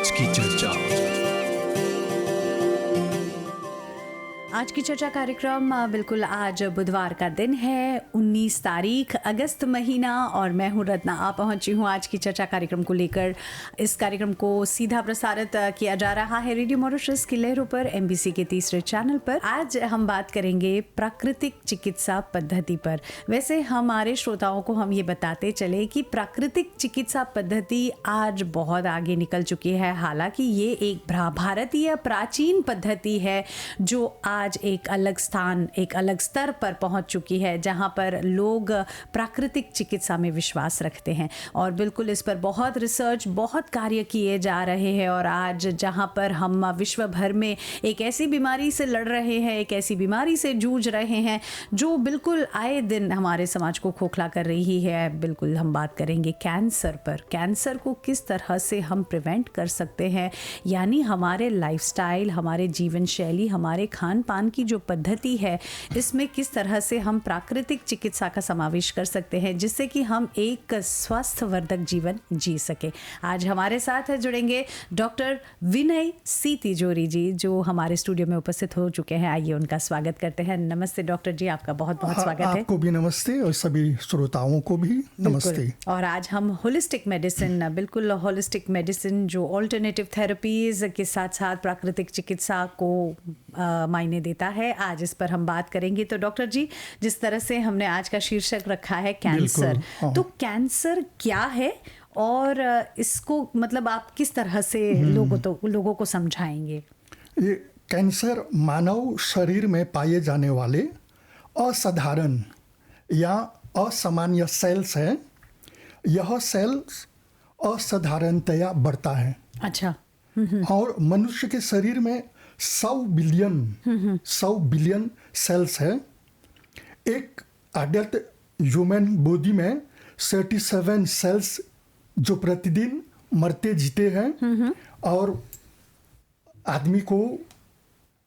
आज की चर्चा। आज की चर्चा कार्यक्रम बिल्कुल आज बुधवार का दिन है, 19 तारीख अगस्त महीना, और मैं हूं रत्ना। आप पहुंची हूं आज की चर्चा कार्यक्रम को लेकर। इस कार्यक्रम को सीधा प्रसारित किया जा रहा है रेडियो मॉरिशस की लहरों पर, एमबीसी के तीसरे चैनल पर। आज हम बात करेंगे प्राकृतिक चिकित्सा पद्धति पर। वैसे हमारे श्रोताओं को हम ये बताते चले कि प्राकृतिक चिकित्सा पद्धति आज बहुत आगे निकल चुकी है। हालांकि ये एक भारतीय प्राचीन पद्धति है जो आज एक अलग स्थान, एक अलग स्तर पर पहुंच चुकी है, जहां पर लोग प्राकृतिक चिकित्सा में विश्वास रखते हैं। और बिल्कुल इस पर बहुत रिसर्च, बहुत कार्य किए जा रहे हैं। और आज जहां पर हम विश्व भर में एक ऐसी बीमारी से लड़ रहे हैं, एक ऐसी बीमारी से जूझ रहे हैं जो बिल्कुल आए दिन हमारे समाज को खोखला कर रही है। बिल्कुल हम बात करेंगे कैंसर पर। कैंसर को किस तरह से हम प्रिवेंट कर सकते हैं, यानी हमारे लाइफस्टाइल, हमारे जीवन शैली, हमारे खान पान की जो पद्धति है, इसमें किस तरह से हम प्राकृतिक चिकित्सा का समावेश कर सकते हैं जिससे कि हम एक स्वास्थ्यवर्धक जीवन जी सके। आज हमारे साथ जुड़ेंगे डॉक्टर विनय सी तिजोरी जी, जो हमारे स्टूडियो में उपस्थित हो चुके हैं। आइए उनका स्वागत करते हैं। नमस्ते डॉक्टर जी, आपका बहुत बहुत स्वागत है। आपको भी नमस्ते और सभी श्रोताओं को भी नमस्ते। और आज हम होलिस्टिक मेडिसिन, बिल्कुल होलिस्टिक मेडिसिन जो ऑल्टरनेटिव थेरेपीज के साथ साथ प्राकृतिक चिकित्सा को मायने देता है, आज इस पर हम बात करेंगे। तो डॉक्टर जी, जिस तरह से हमने आज का शीर्षक रखा है कैंसर, तो कैंसर क्या है और इसको मतलब आप किस तरह से लोगों को समझाएंगे? ये कैंसर मानव शरीर में पाए जाने वाले असाधारण या असामान्य सेल्स है। यह सेल्स असाधारणतया बढ़ता है। अच्छा। और मनुष्य के शरीर में 100 बिलियन सेल्स है। एक अडल्ट ह्यूमन बॉडी में 37 सेल्स जो प्रतिदिन मरते जीते हैं और आदमी को,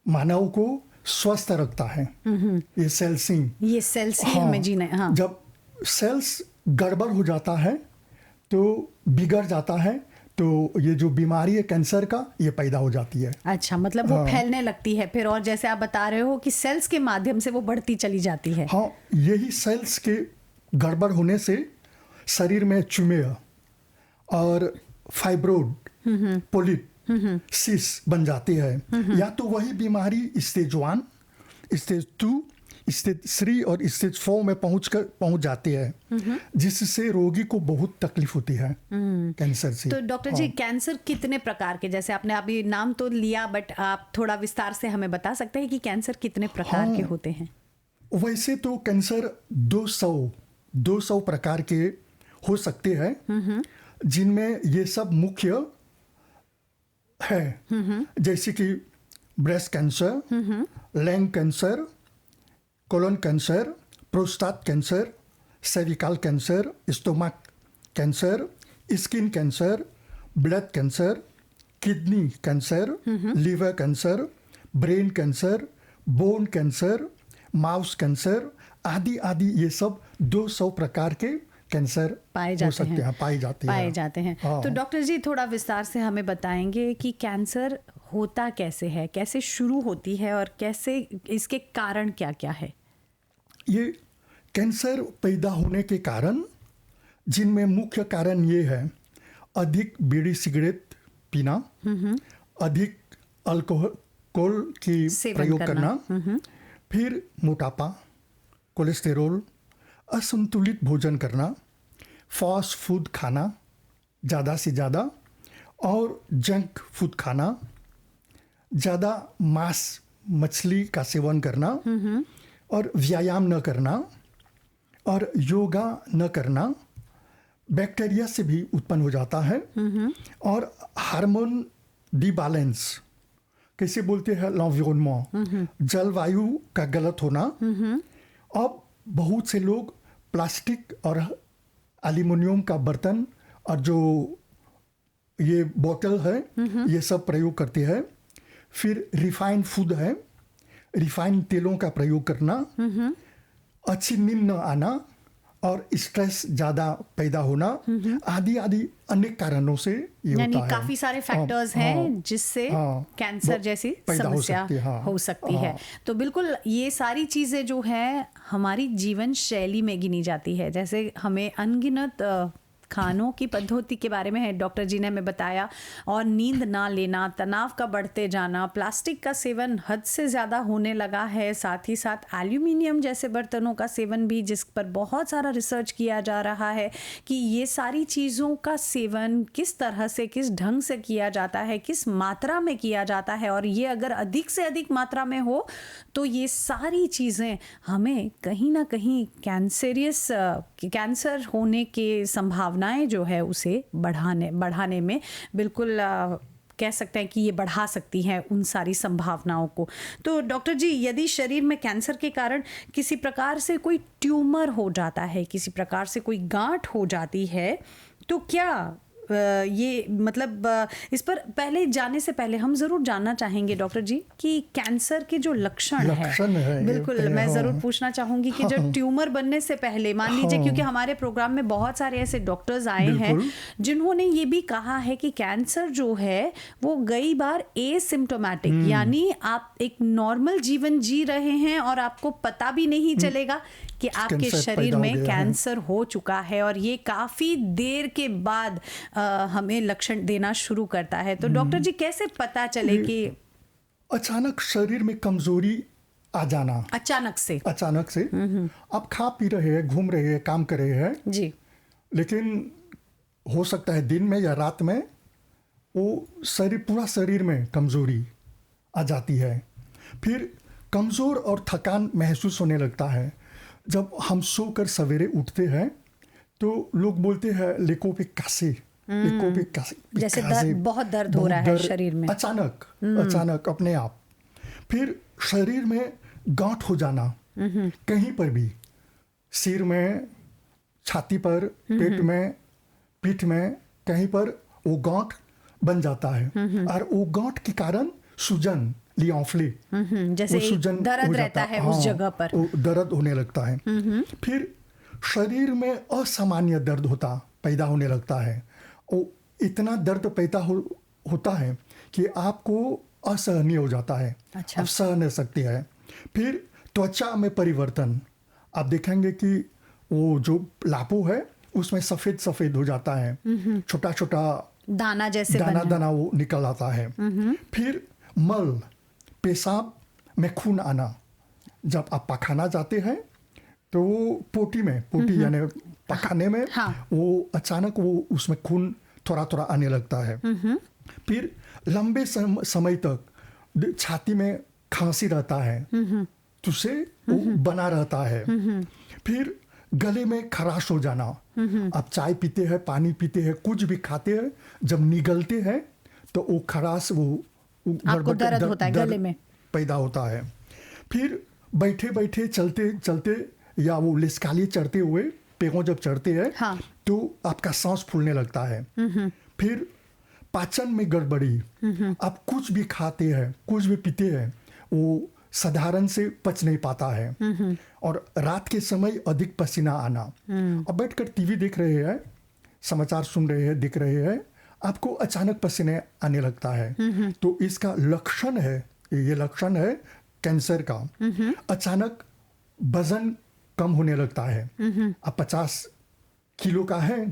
मानव को स्वस्थ रखता है। ये सेल्स ही हमें जीना है। हाँ। जब सेल्स गड़बड़ हो जाता है तो बिगड़ जाता है, तो ये जो बीमारी है कैंसर का, ये पैदा हो जाती है। अच्छा, मतलब वो फैलने लगती है फिर, और जैसे आप बता रहे हो कि सेल्स के माध्यम से वो बढ़ती चली जाती है। हाँ, यही सेल्स के गड़बड़ होने से शरीर में ट्यूमर और फाइब्रोड, पोलिप, सिस्ट बन जाती है। या तो वही बीमारी स्टेज 1, स्टेज 2, स्टेज 3 और स्टेज 4 में पहुंच जाती है, जिससे रोगी को बहुत तकलीफ होती है कैंसर से। तो डॉक्टर जी, कैंसर कितने प्रकार के, जैसे आपने अभी नाम तो लिया, बट आप थोड़ा विस्तार से हमें बता सकते हैं कि कैंसर कितने प्रकार के होते हैं? वैसे तो कैंसर 200 प्रकार के हो सकते हैं, जिनमें ये सब मुख्य है। जैसे कि breast cancer, lung cancer, colon cancer, prostate cancer, cervical cancer, stomach cancer, skin cancer, blood cancer, kidney cancer, liver cancer, brain cancer, bone cancer, mouth cancer आदि आदि, ये सब 200 प्रकार के कैंसर पाए जाते हैं। तो डॉक्टर जी, थोड़ा विस्तार से हमें बताएंगे कि कैंसर होता कैसे है, कैसे शुरू होती है और कैसे इसके कारण क्या क्या है? ये कैंसर पैदा होने के कारण, जिनमें मुख्य कारण ये है: अधिक बीड़ी सिगरेट पीना, अधिक अल्कोहल की प्रयोग करना, फिर मोटापा, कोलेस्टेरोल, असंतुलित भोजन करना, फास्ट फूड खाना ज़्यादा से ज़्यादा और जंक फूड खाना, ज़्यादा मांस मछली का सेवन करना और व्यायाम न करना और योगा न करना बैक्टीरिया से भी उत्पन्न हो जाता है। और हार्मोन डिबैलेंस, कैसे बोलते हैं, l'environnement, जलवायु का गलत होना। अब बहुत से लोग प्लास्टिक और एल्युमिनियम का बर्तन और जो ये बोतल है, ये सब प्रयोग करते हैं। फिर रिफाइंड फूड है, रिफाइंड तेलों का प्रयोग करना, अच्छी नींद न आना, और स्ट्रेस ज़्यादा पैदा होना, आदि आदि अनेक कारणों से ये यानी होता है। काफी सारे फैक्टर्स हैं जिससे कैंसर जैसी पैदा हो समस्या सकती है, हाँ, हो सकती है। तो बिल्कुल ये सारी चीजें जो है हमारी जीवन शैली में गिनी जाती है। जैसे हमें अनगिनत खानों की पद्धति के बारे में डॉक्टर जी ने हमें बताया, और नींद ना लेना, तनाव का बढ़ते जाना, प्लास्टिक का सेवन हद से ज़्यादा होने लगा है, साथ ही साथ एल्यूमिनियम जैसे बर्तनों का सेवन भी, जिस पर बहुत सारा रिसर्च किया जा रहा है कि ये सारी चीज़ों का सेवन किस तरह से, किस ढंग से किया जाता है, किस मात्रा में किया जाता है, और ये अगर अधिक से अधिक मात्रा में हो तो ये सारी चीज़ें हमें कहीं ना कहीं कैंसर होने के संभावनाएं जो है उसे बढ़ाने में बिल्कुल कह सकते हैं कि ये बढ़ा सकती हैं उन सारी संभावनाओं को। तो डॉक्टर जी, यदि शरीर में कैंसर के कारण किसी प्रकार से कोई ट्यूमर हो जाता है, किसी प्रकार से कोई गांठ हो जाती है, तो क्या ये मतलब इस पर पहले जाने से पहले हम जरूर जानना चाहेंगे डॉक्टर जी कि कैंसर के जो लक्षण है बिल्कुल मैं जरूर पूछना चाहूंगी कि जो ट्यूमर बनने से पहले, मान लीजिए, क्योंकि हमारे प्रोग्राम में बहुत सारे ऐसे डॉक्टर्स आए हैं जिन्होंने ये भी कहा है कि कैंसर जो है वो कई बार एसिम्प्टोमेटिक, यानी आप एक नॉर्मल जीवन जी रहे हैं और आपको पता भी नहीं चलेगा कि आपके शरीर में कैंसर हो चुका है, और ये काफी देर के बाद हमें लक्षण देना शुरू करता है। तो डॉक्टर जी, कैसे पता चले कि अचानक शरीर में कमजोरी आ जाना, अचानक से आप खा पी रहे हैं, घूम रहे हैं, काम कर रहे हैं जी, लेकिन हो सकता है दिन में या रात में वो पूरा शरीर में कमजोरी आ जाती है। फिर कमजोर और थकान महसूस होने लगता है। जब हम सोकर सवेरे उठते हैं तो लोग बोलते हैं लेको पे कासे, जैसे बहुत दर्द हो रहा है शरीर में, अचानक अपने आप। फिर शरीर में गांठ हो जाना, कहीं पर भी, सिर में, छाती पर, पेट में, पीठ में, कहीं पर वो गांठ बन जाता है, और वो गांठ के कारण सूजन, जैसे दर्द रहता है उस जगह पर, दर्द होने लगता है। फिर शरीर में असामान्य दर्द पैदा होने लगता है। वो इतना दर्द पैदा होता है कि आपको असहनीय हो जाता है, आप सह नहीं सकते हैं। फिर त्वचा में परिवर्तन, आप देखेंगे कि वो जो लापो है उसमें सफेद सफेद हो जाता है, छोटा छोटा दाना जैसे दाना वो निकल आता है। फिर मल, पेशाब में खून आना, जब आप पखाना जाते हैं तो वो पोटी यानी पखाने में वो अचानक वो उसमें खून थोड़ा थोड़ा आने लगता है। फिर लंबे समय तक छाती में खांसी रहता है, तुझसे वो बना रहता है। फिर गले में खराश हो जाना, आप चाय पीते हैं, पानी पीते हैं, कुछ भी खाते हैं, जब निगलते हैं तो वो खराश, वो आपको दर्द होता है गले में, पैदा होता है। फिर बैठे बैठे, चलते चलते, या वो लिस्काली चढ़ते हुए पैरों जब चढ़ते हैं तो आपका सांस फूलने लगता है। फिर पाचन में गड़बड़ी, आप कुछ भी खाते हैं, कुछ भी पीते हैं, वो साधारण से पच नहीं पाता है। और रात के समय अधिक पसीना आना, अब बैठकर टीवी देख रहे हैं, समाचार सुन रहे हैं, दिख रहे हैं, आपको अचानक पसीने आने लगता है। तो इसका लक्षण है, ये लक्षण है कैंसर का। अचानक वजन कम होने लगता है, आप 50 किलो का है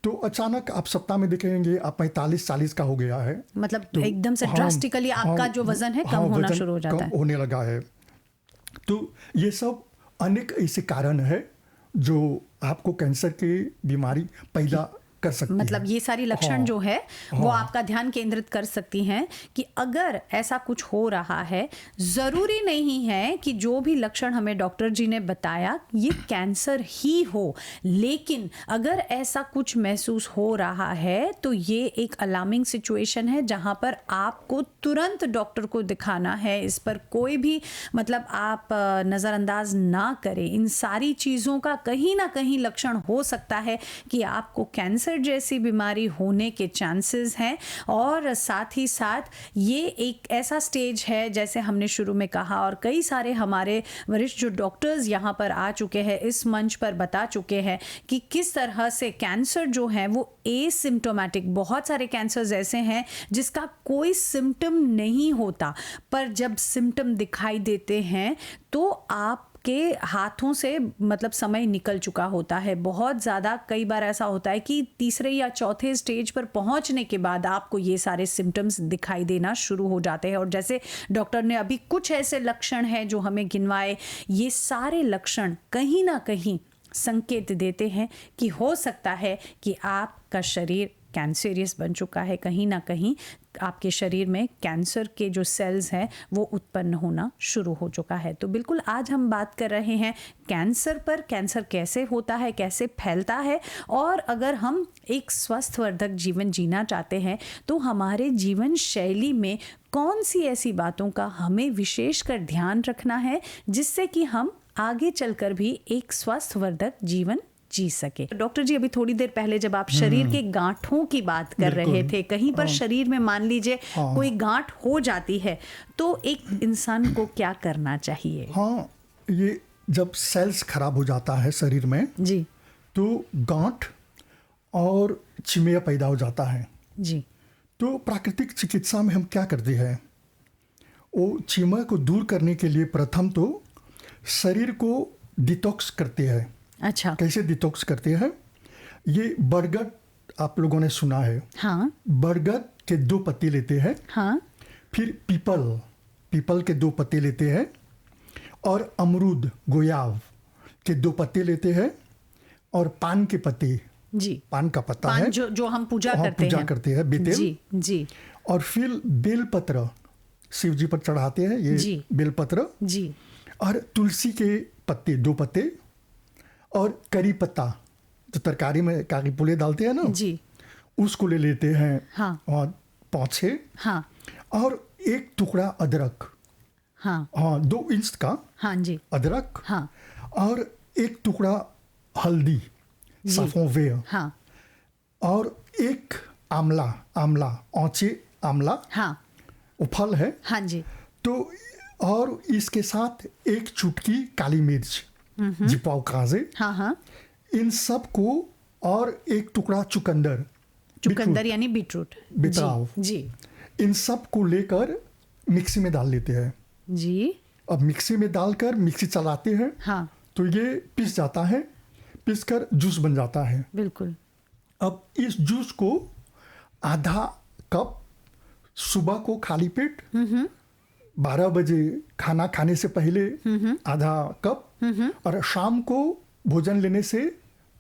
तो अचानक आप सप्ताह में देखेंगे आप 45-40 का हो गया है, मतलब तो एकदम से ड्रास्टिकली आपका जो वजन है कम होना शुरू हो जाता है, कम होने लगा है। तो ये सब अनेक ऐसे कारण है जो आपको कैंसर की बीमारी पैदा कर सकती मतलब ये सारी लक्षण जो है वो आपका ध्यान केंद्रित कर सकती हैं कि अगर ऐसा कुछ हो रहा है, जरूरी नहीं है कि जो भी लक्षण हमें डॉक्टर जी ने बताया ये कैंसर ही हो, लेकिन अगर ऐसा कुछ महसूस हो रहा है तो ये एक अलार्मिंग सिचुएशन है जहां पर आपको तुरंत डॉक्टर को दिखाना है। इस पर कोई भी मतलब आप नज़रअंदाज ना करें। इन सारी चीज़ों का कहीं ना कहीं लक्षण हो सकता है कि आपको कैंसर कैंसर जैसी बीमारी होने के चांसेस हैं। और साथ ही साथ ये एक ऐसा स्टेज है, जैसे हमने शुरू में कहा और कई सारे हमारे वरिष्ठ जो डॉक्टर्स यहाँ पर आ चुके हैं, इस मंच पर बता चुके हैं कि किस तरह से कैंसर जो है वो एसिम्प्टोमेटिक, बहुत सारे कैंसर्स ऐसे हैं जिसका कोई सिम्टम नहीं होता, पर जब सिम्टम दिखाई देते हैं तो आपके हाथों से मतलब समय निकल चुका होता है बहुत ज़्यादा। कई बार ऐसा होता है कि तीसरे या चौथे स्टेज पर पहुंचने के बाद आपको ये सारे सिम्टम्स दिखाई देना शुरू हो जाते हैं। और जैसे डॉक्टर ने अभी कुछ ऐसे लक्षण हैं जो हमें गिनवाए, ये सारे लक्षण कहीं ना कहीं संकेत देते हैं कि हो सकता है कि आपका शरीर कैंसरियस बन चुका है, कहीं ना कहीं आपके शरीर में कैंसर के जो सेल्स हैं वो उत्पन्न होना शुरू हो चुका है। तो बिल्कुल आज हम बात कर रहे हैं कैंसर पर, कैंसर कैसे होता है, कैसे फैलता है, और अगर हम एक स्वस्थवर्धक जीवन जीना चाहते हैं तो हमारे जीवन शैली में कौन सी ऐसी बातों का हमें विशेषकर ध्यान रखना है जिससे कि हम आगे चलकर भी एक स्वस्थवर्धक जीवन जी सके। डॉक्टर जी, अभी थोड़ी देर पहले जब आप शरीर के गांठों की बात कर रहे थे, कहीं पर शरीर में मान लीजिए कोई गांठ हो जाती है तो एक इंसान को क्या करना चाहिए? हाँ, ये जब सेल्स खराब हो जाता है शरीर में जी, तो गांठ और चिमया पैदा हो जाता है जी। तो प्राकृतिक चिकित्सा में हम क्या करते हैं, वो चिमया को दूर करने के लिए प्रथम तो शरीर को डिटॉक्स करते हैं। अच्छा। कैसे डिटॉक्स करते हैं? ये बरगद आप लोगों ने सुना है। हाँ। बरगद के 2 पत्ते लेते हैं। हाँ। फिर पीपल के 2 पत्ते लेते हैं, और अमरूद गोयाव के 2 पत्ते लेते हैं, और पान के पत्ते, जी, पान का पत्ता पान है जो हम पूजा हाँ, करते पूजा हैं। करते हैं, बेतेल। जी, जी, और फिर बेलपत्र शिव जी पर चढ़ाते हैं, ये जी। बेलपत्र। जी, और तुलसी के पत्ते 2 पत्ते, और करी पत्ता जो तरकारी में कागी पुले डालते हैं ना, जी, उसको ले लेते हैं। हाँ। और 5-6, हाँ, और 1 टुकड़ा अदरक, हाँ, हाँ 2 इंच का हाँ जी, अदरक, हाँ, और 1 टुकड़ा हल्दी साफों वे, हाँ, और 1 आंवला औचे आंवला, हाँ, वो फल है। हाँ जी, तो और इसके साथ 1 चुटकी काली मिर्च जिपाव काजे, हाँ, हाँ। इन सब को, और 1 टुकड़ा चुकंदर यानी बीटरूट। बिताव, जी, इन सब को लेकर मिक्सी में डाल लेते हैं। जी, अब मिक्सी में डालकर मिक्सी चलाते हैं, हाँ, तो ये पिस जाता है, पिस कर जूस बन जाता है। बिल्कुल। अब इस जूस को आधा कप सुबह को खाली पेट 12 बजे खाना खाने से पहले आधा कप, और शाम को भोजन लेने से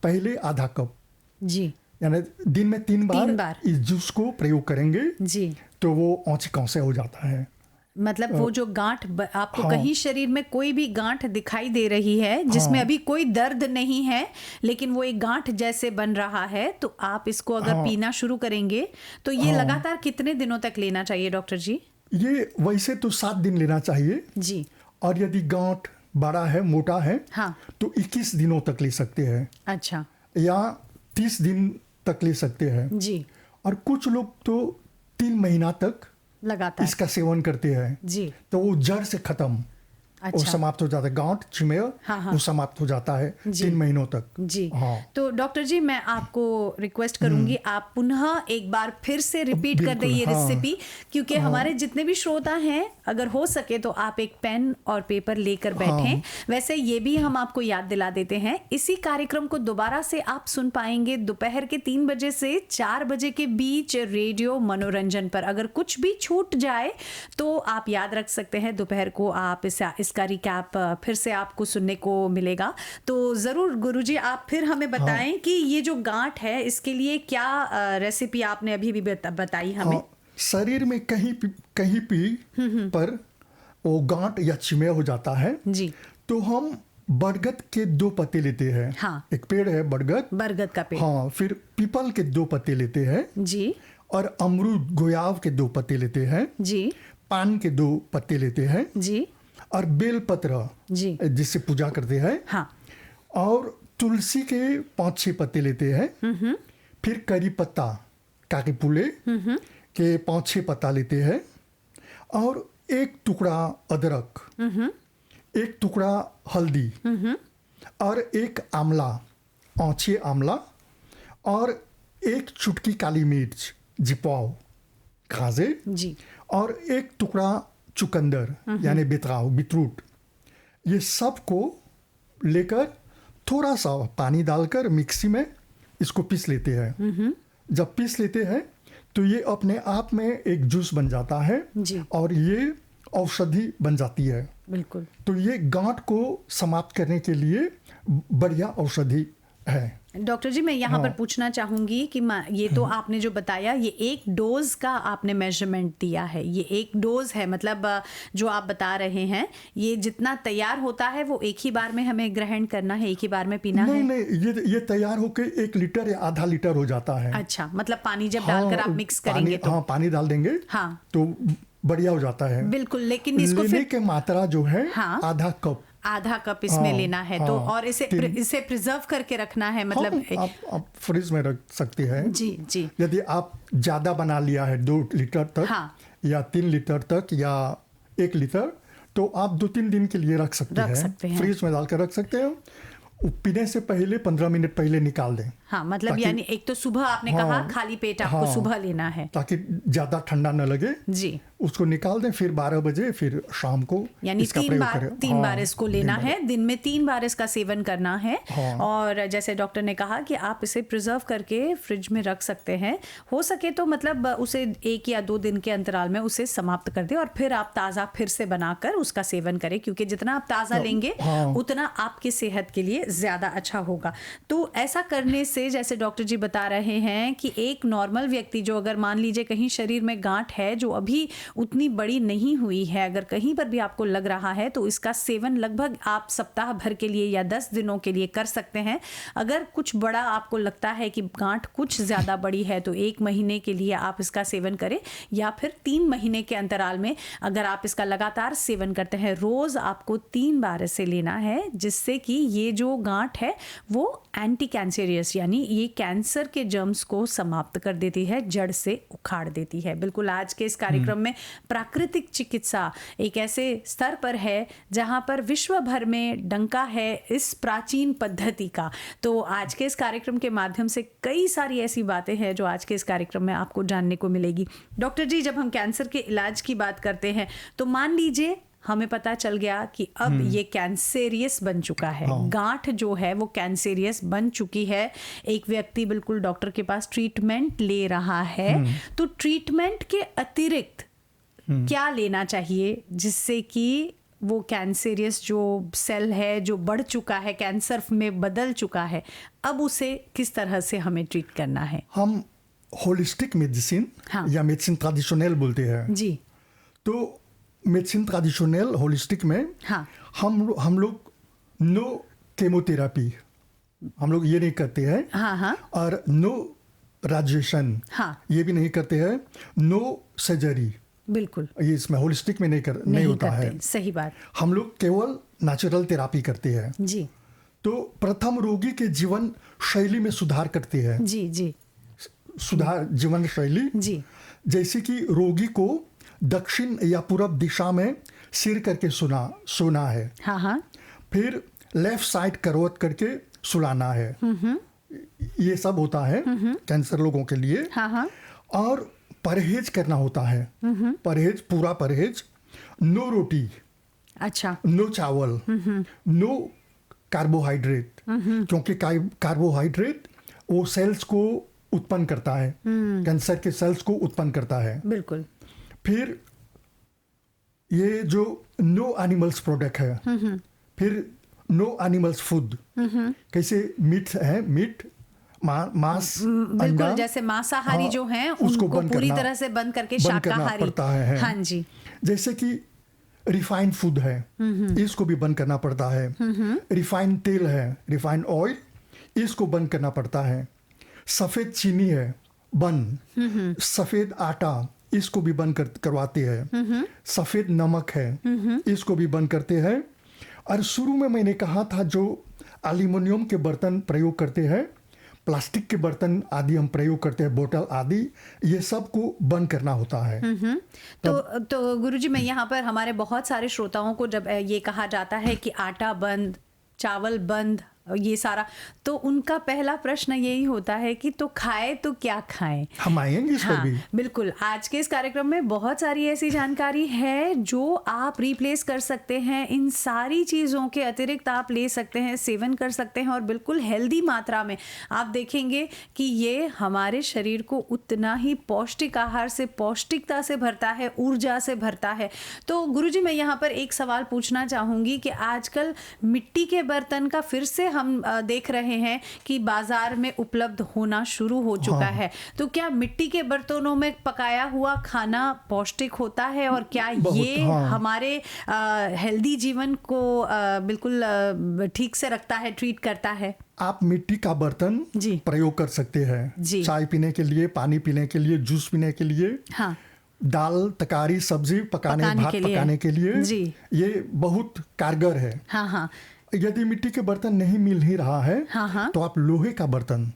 पहले आधा कप, जी, यानी दिन में 3 बार इस जूस को प्रयोग करेंगे जी। तो वो औंची कौसे हो जाता है। मतलब वो जो गांठ आपको हाँ। कहीं शरीर में कोई भी गांठ दिखाई दे रही है जिसमें अभी कोई दर्द नहीं है, लेकिन वो एक गांठ जैसे बन रहा है, तो आप इसको अगर पीना शुरू करेंगे तो ये लगातार कितने दिनों तक लेना चाहिए डॉक्टर जी? ये वैसे तो 7 दिन लेना चाहिए, जी, और यदि गांठ बड़ा है, मोटा है, हाँ, तो 21 दिनों तक ले सकते हैं, अच्छा, या 30 दिन तक ले सकते हैं। जी, और कुछ लोग तो 3 महीना तक लगातार इसका सेवन करते हैं, जी, तो वो जड़ से खत्म, वो अच्छा, समाप्त हो जाता है। गांठ चिमया हाँ, हाँ। वो समाप्त हो जाता है जी। 3 महीनों तक। जी। हाँ। तो डॉक्टर जी, मैं आपको रिक्वेस्ट करूंगी आप पुनः एक बार फिर से रिपीट कर दें ये बिल्कुल, हाँ। रेसिपी, क्योंकि हमारे जितने भी श्रोता हैं, अगर हो सके तो आप एक पेन और पेपर लेकर बैठें। वैसे ये भी हम आपको याद दिला देते हैं, इसी कार्यक्रम को दोबारा से आप सुन पाएंगे दोपहर के 3 बजे से 4 बजे के बीच रेडियो मनोरंजन पर। अगर कुछ भी छूट जाए तो आप याद रख सकते हैं, दोपहर को आप इसका रिकैप फिर से आपको सुनने को मिलेगा। तो जरूर गुरुजी आप फिर हमें बताएं कि ये जो गांठ है इसके लिए क्या रेसिपी आपने अभी भी बताई हमें। हाँ, शरीर में कहीं भी पर वो गांठ या चिमया हो जाता है, जी, तो हम बरगद के 2 पत्ते लेते हैं। हाँ। एक पेड़ है बरगद का पेड़। हाँ, फिर पीपल के 2 पत्ते लेते हैं, जी, और अमरूद गोयाव के 2 पत्ते लेते हैं, जी, पान के 2 पत्ते लेते हैं, जी, और बेलपत्र जी, जिससे पूजा करते हैं, हाँ, और तुलसी के 5-6 पत्ते लेते हैं, फिर करी पत्ता काकीपुले के 5-6 पत्ता लेते हैं, और एक टुकड़ा अदरक, एक टुकड़ा हल्दी, और एक आंवला, औंचे आंवला, और एक चुटकी काली मिर्च जिपाव खाजे, जी और एक टुकड़ा चुकंदर यानी बीटरूट। ये सब को लेकर थोड़ा सा पानी डालकर मिक्सी में इसको पीस लेते हैं। जब पीस लेते हैं तो ये अपने आप में एक जूस बन जाता है, जी। और ये औषधि बन जाती है। बिल्कुल। तो ये गांठ को समाप्त करने के लिए बढ़िया औषधि है। डॉक्टर जी, मैं यहाँ हाँ। पर पूछना चाहूंगी कि ये तो आपने जो बताया, ये एक डोज का आपने मेजरमेंट दिया है, ये एक डोज है, मतलब जो आप बता रहे हैं ये जितना तैयार होता है वो एक ही बार में हमें ग्रहण करना है, एक ही बार में पीना है? नहीं, ये तैयार होकर 1 लीटर या आधा लीटर हो जाता है। अच्छा, मतलब पानी जब डालकर आप मिक्स करेंगे तो? हाँ, पानी डाल देंगे हाँ। तो बढ़िया हो जाता है। बिल्कुल, लेकिन इसको लेने फिर के मात्रा जो है हाँ। आधा कप इसमें हाँ, लेना है तो, हाँ, और इसे प्रिजर्व करके रखना है, मतलब हाँ, आप फ्रिज में रख सकते हैं। जी जी। यदि आप ज़्यादा बना लिया है 2 लीटर तक, हाँ। या 3 लीटर तक, या 1 लीटर, तो आप 2-3 दिन के लिए रख सकते हैं। फ्रिज में डालकर रख सकते हैं। पीने से पहले 15 मिनट पहले निकाल दें। हाँ, मतलब यानी एक तो सुबह आपने कहा खाली पेट आपको सुबह लेना है, ताकि ज़्यादा ठंडा न लगे। जी। उसको निकाल दें, फिर 12 बजे, फिर शाम को यानी इसका 3 प्रयोग बार करें। 3 बार इसको लेना है, दिन में 3 बार इसका सेवन करना है। हाँ। और जैसे डॉक्टर ने कहा कि आप इसे प्रिजर्व करके फ्रिज में रख सकते हैं, हो सके तो मतलब उसे 1 या 2 दिन के अंतराल में उसे समाप्त कर दें, और फिर आप ताज़ा फिर से बनाकर उसका सेवन करें, क्योंकि जितना आप ताज़ा लेंगे उतना आपकी सेहत के लिए ज़्यादा अच्छा होगा। तो ऐसा करने से, जैसे डॉक्टर जी बता रहे हैं कि एक नॉर्मल व्यक्ति जो, अगर मान लीजिए कहीं शरीर में गांठ है जो अभी उतनी बड़ी नहीं हुई है, अगर कहीं पर भी आपको लग रहा है तो इसका सेवन लगभग आप सप्ताह भर के लिए या 10 दिनों के लिए कर सकते हैं। अगर कुछ बड़ा आपको लगता है कि गांठ कुछ ज़्यादा बड़ी है तो 1 महीने के लिए आप इसका सेवन करें, या फिर 3 महीने के अंतराल में अगर आप इसका लगातार सेवन करते हैं, रोज़ आपको 3 बार इसे लेना है, जिससे कि ये जो गांठ है वो एंटी कैंसरियस यानी ये कैंसर के जर्म्स को समाप्त कर देती है, जड़ से उखाड़ देती है। बिल्कुल, आज के इस कार्यक्रम में प्राकृतिक चिकित्सा एक ऐसे स्तर पर है जहां पर विश्व भर में डंका है इस प्राचीन पद्धति का। तो आज के इस कार्यक्रम के माध्यम से कई सारी ऐसी बातें हैं जो आज के इस कार्यक्रम में आपको जानने को मिलेगी। डॉक्टर जी, जब हम कैंसर के इलाज की बात करते हैं तो मान लीजिए हमें पता चल गया कि अब ये कैंसेरियस बन चुका है, गांठ जो है वो कैंसेरियस बन चुकी है, एक व्यक्ति बिल्कुल डॉक्टर के पास ट्रीटमेंट ले रहा है, तो ट्रीटमेंट के अतिरिक्त क्या लेना चाहिए जिससे कि वो कैंसेरियस जो सेल है जो बढ़ चुका है, कैंसर में बदल चुका है, अब उसे किस तरह से हमें ट्रीट करना है? हम होलिस्टिक मेडिसिन या मेडिसिन ट्रेडिशनल बोलते हैं जी। तो मेडिसिन ट्रेडिशनल होलिस्टिक में हम लोग नो केमोथेरापी हम लोग ये नहीं करते हैं, और नो रेडिएशन ये भी नहीं करते हैं, नो सर्जरी, बिल्कुल ये इसमें होलिस्टिक में नहीं होता है। सही बात। हम लोग केवल नेचुरल थेरापी करते हैं जी। तो प्रथम रोगी के जीवन शैली में सुधार करते हैं। जी जी। सुधार जीवन शैली जी। जैसे कि रोगी को दक्षिण या पूर्व दिशा में सिर करके सोना है, फिर लेफ्ट साइड करवट करके सुलाना है, ये सब होता है कैंसर लोगों के लिए। और परहेज करना होता है, परहेज, पूरा परहेज, नो रोटी, अच्छा, नो चावल, नो कार्बोहाइड्रेट, क्योंकि कार्बोहाइड्रेट वो सेल्स को उत्पन्न करता है, कैंसर के सेल्स को उत्पन्न करता है। बिल्कुल। फिर ये जो नो एनिमल्स प्रोडक्ट है, फिर नो एनिमल्स फूड, कैसे मीट है, मीट, मांस, बिल्कुल, जैसे मांसाहारी जो हैं उनको पूरी तरह से बंद करके शाकाहारी पड़ता है। हाँ जी। जैसे कि रिफाइंड फूड है, इसको भी बंद करना पड़ता है। रिफाइंड तेल है, रिफाइंड ऑयल, इसको बंद करना पड़ता है। सफेद चीनी है, बंद। सफेद आटा, इसको भी बंद करवाते हैं। सफेद नमक है, इसको भी बंद करते हैं। और शुरू में मैंने कहा था जो एल्युमिनियम के बर्तन प्रयोग करते हैं, प्लास्टिक के बर्तन आदि हम प्रयोग करते हैं, बोतल आदि, ये सब को बंद करना होता है। तो गुरुजी, मैं यहाँ पर हमारे बहुत सारे श्रोताओं को जब ये कहा जाता है कि आटा बंद, चावल बंद, ये सारा, तो उनका पहला प्रश्न यही होता है कि तो खाए तो क्या खाएं। हम आएंगे इस पर भी। बिल्कुल, आज के इस कार्यक्रम में बहुत सारी ऐसी जानकारी है जो आप रिप्लेस कर सकते हैं। इन सारी चीज़ों के अतिरिक्त आप ले सकते हैं, सेवन कर सकते हैं, और बिल्कुल हेल्दी मात्रा में आप देखेंगे कि ये हमारे शरीर को उतना ही पौष्टिक आहार से, पौष्टिकता से भरता है, ऊर्जा से भरता है। तो गुरुजी, मैं यहाँ पर एक सवाल पूछना चाहूँगी कि आजकल मिट्टी के बर्तन का फिर से हम देख रहे हैं कि बाजार में उपलब्ध होना शुरू हो चुका है। तो क्या मिट्टी के बर्तनों में पकाया हुआ खाना पौष्टिक होता है, और क्या ये हमारे हेल्दी जीवन को बिल्कुल ठीक से रखता है, ट्रीट करता है? आप मिट्टी का बर्तन प्रयोग कर सकते हैं, चाय पीने के लिए, पानी पीने के लिए, जूस पीने के लिए, हाँ, दाल, तरकारी, सब्जी पकाने, भात पकाने के लिए ये बहुत कारगर है। हाँ हाँ। यदि मिट्टी के बर्तन नहीं मिल ही रहा है, तो आप लोहे का बर्तन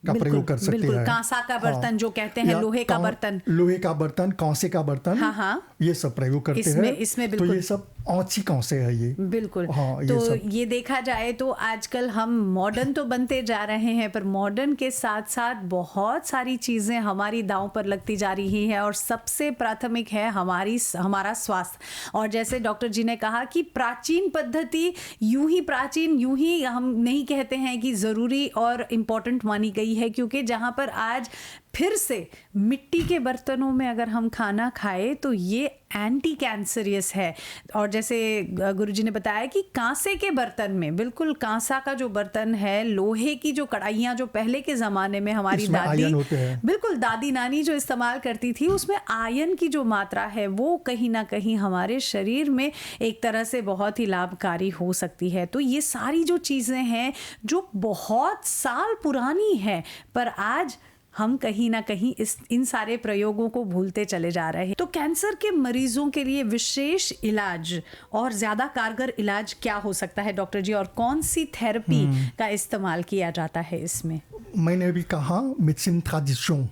का प्रयोग कर सकते हैं। कांसा का बर्तन जो कहते हैं, लोहे का बर्तन, लोहे का बर्तन, कांसे का बर्तन, ये सब प्रयोग करते हैं। इसमें तो ये सब औची कांसे है ये। बिल्कुल। हाँ, तो ये देखा जाए तो आजकल हम मॉडर्न तो बनते जा रहे हैं, पर मॉडर्न के साथ साथ बहुत सारी चीजें हमारी दांव पर लगती जा रही हैं, और सबसे प्राथमिक है हमारा स्वास्थ्य। और जैसे डॉक्टर जी ने कहा कि प्राचीन पद्धति यूं ही हम नहीं कहते हैं कि जरूरी और इम्पोर्टेंट मानी गई है, क्योंकि जहां पर आज फिर से मिट्टी के बर्तनों में अगर हम खाना खाए तो ये एंटी कैंसरियस है। और जैसे गुरुजी ने बताया कि कांसे के बर्तन में, बिल्कुल कांसा का जो बर्तन है, लोहे की जो कढ़ाइयाँ जो पहले के ज़माने में हमारी दादी नानी जो इस्तेमाल करती थी, उसमें आयरन की जो मात्रा है वो कहीं ना कहीं हमारे शरीर में एक तरह से बहुत ही लाभकारी हो सकती है। तो ये सारी जो चीज़ें हैं जो बहुत साल पुरानी है, पर आज हम कहीं ना कहीं इन सारे प्रयोगों को भूलते चले जा रहे हैं। तो कैंसर के मरीजों के लिए विशेष इलाज और ज्यादा कारगर इलाज क्या हो सकता है डॉक्टर जी, और कौन सी थेरेपी का इस्तेमाल किया जाता है इसमें? मैंने अभी कहा मेडिसिन ट्रेडिशन,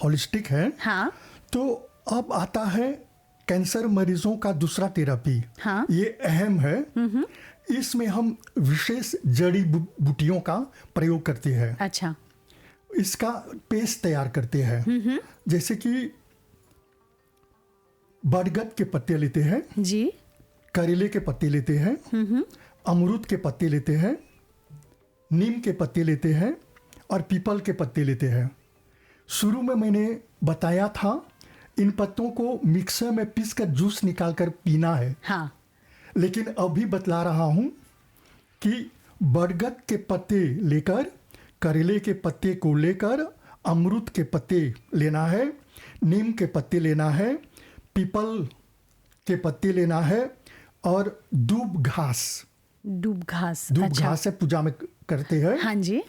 होलिस्टिक है। तो अब आता है कैंसर मरीजों का दूसरा थेरेपी। ये अहम है। इसमें हम विशेष जड़ी बूटियों का प्रयोग करते हैं। अच्छा। इसका पेस्ट तैयार करते हैं। जैसे कि बरगद के पत्ते लेते हैं जी, करेले के पत्ते लेते हैं, अमरूद के पत्ते लेते हैं, नीम के पत्ते लेते हैं, और पीपल के पत्ते लेते हैं। शुरू में मैंने बताया था इन पत्तों को मिक्सर में पीसकर जूस निकालकर पीना है। लेकिन अभी बतला रहा हूं कि बरगद के पत्ते लेकर, करेले के पत्ते को लेकर, अमरूद के पत्ते लेना है, नीम के पत्ते लेना है, पीपल के पत्ते लेना है, और दूब घास है, पूजा में करते हैं। हाँ जी।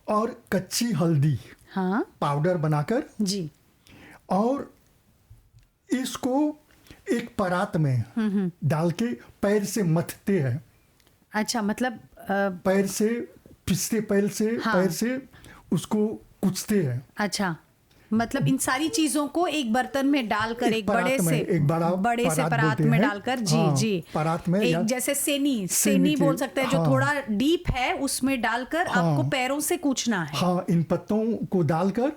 और कच्ची हल्दी पाउडर बनाकर जी, और इसको एक परात में डाल के पैर से मथते हैं। अच्छा, मतलब पैर से पिसते, पैर से उसको कुचते हैं। अच्छा, मतलब इन सारी चीजों को एक बर्तन में डालकर, एक बड़े से परात में डालकर, जी परात में, एक जैसे सेनी बोल सकते हैं, जो थोड़ा डीप है, उसमें डालकर आपको पैरों से कूचना है। इन पत्तों को डालकर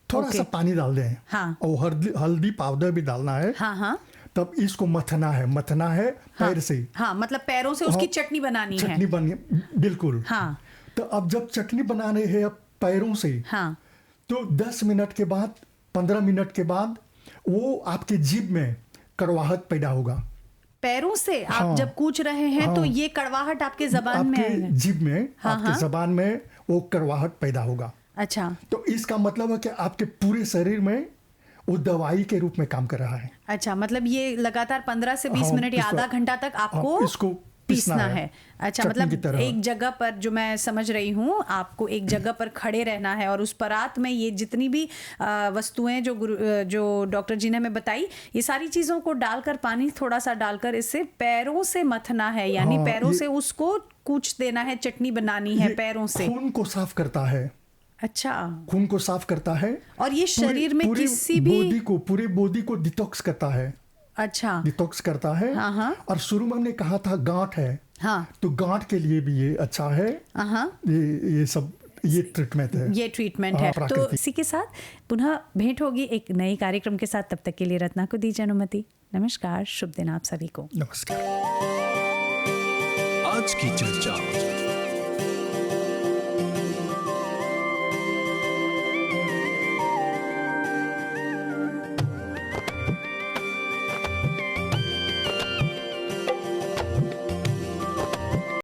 थोड़ा सा पानी डाल दें, और हल्दी पाउडर भी डालना है। तब इसको मथना है पैर से। मतलब पैरों से उसकी चटनी बनानी है। चटनी बनी, बिल्कुल। तो अब जब चटनी बना रहे हैं पैरों से, तो 10 मिनट के बाद, 15 मिनट के बाद वो आपके जीभ में कड़वाहट पैदा होगा। पैरों से आप जब कूच रहे हैं तो ये कड़वाहट आपके जबान में आएगा, जीभ में, आपके जबान में वो कड़वाहट पैदा होगा। अच्छा, तो इसका मतलब है कि आपके पूरे शरीर में वो दवाई के रूप में काम कर रहा है। अच्छा, मतलब ये लगातार 15 से 20 मिनट या आधा घंटा तक आपको इसको पीसना है। अच्छा, चटनी की मतलब तरह। एक जगह पर, जो मैं समझ रही हूँ, आपको एक जगह पर खड़े रहना है और उस परात में ये जितनी भी वस्तुएं जो डॉक्टर जी ने हमें बताई, ये सारी चीज़ों को डालकर, पानी थोड़ा सा डालकर इसे पैरों से मथना है, यानी हाँ, पैरों ये- से उसको कूच देना है, चटनी बनानी है ये पैरों से। खून को साफ करता है, अच्छा, खून को साफ करता है। और ये शरीर में पूरे किसी भी पूरे बॉडी को डिटॉक्स करता है, अच्छा, डिटॉक्स करता है। हाँ, हाँ। और शुरू में हमने कहा था गांठ है, हाँ, तो गांठ के लिए भी ये अच्छा है। हाँ, ये सब ये ट्रीटमेंट है। ये ट्रीटमेंट हाँ, है। तो प्राकृतिक। इसी के साथ पुनः भेंट होगी एक नए कार्यक्रम के साथ। तब तक के लिए रत्ना को दीजिए अनुमति। नमस्कार, शुभ दिन आप सभी को। नमस्कार। आज की चर्चा।